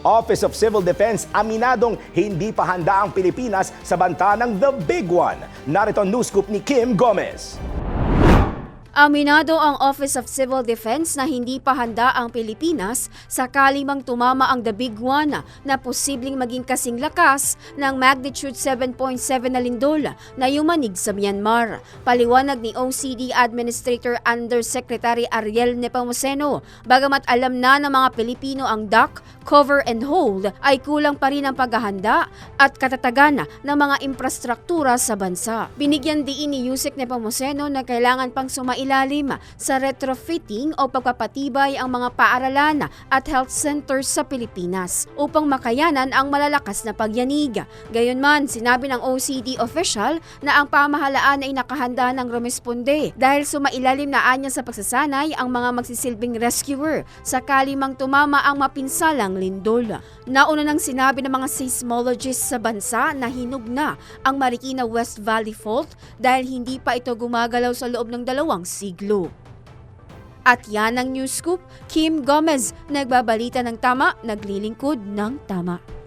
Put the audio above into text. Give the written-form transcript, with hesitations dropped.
Office of Civil Defense aminadong hindi pa handa ang Pilipinas sa banta ng The Big One. Narito ang news scoop ni Kim Gomez. Aminado ang Office of Civil Defense na hindi pa handa ang Pilipinas sakali mang tumama ang The Big One na posibleng maging kasing lakas ng magnitude 7.7 na lindol na yumanig sa Myanmar. Paliwanag ni OCD Administrator Undersecretary Ariel Nepomuceno, bagamat alam na ng mga Pilipino ang duck, cover and hold, ay kulang pa rin ang paghahanda at katatagan ng mga infrastruktura sa bansa. Binigyan diin ni Yusek Nepomuceno na kailangan pang sumailalim sa retrofitting o pagpapatibay ang mga paaralan at health centers sa Pilipinas upang makayanan ang malalakas na pagyanig. Gayunman, sinabi ng OCD official na ang pamahalaan ay nakahanda ng rumesponde dahil sumailalim na anya sa pagsasanay ang mga magsisilbing rescuer sakali mang tumama ang mapinsalang lindol. Nauna nang sinabi ng mga seismologists sa bansa na hinog na ang Marikina West Valley Fault dahil hindi pa ito gumagalaw sa loob ng 2 siglo. At yan ang news scoop. Kim Gomez, nagbabalita ng tama, naglilingkod ng tama.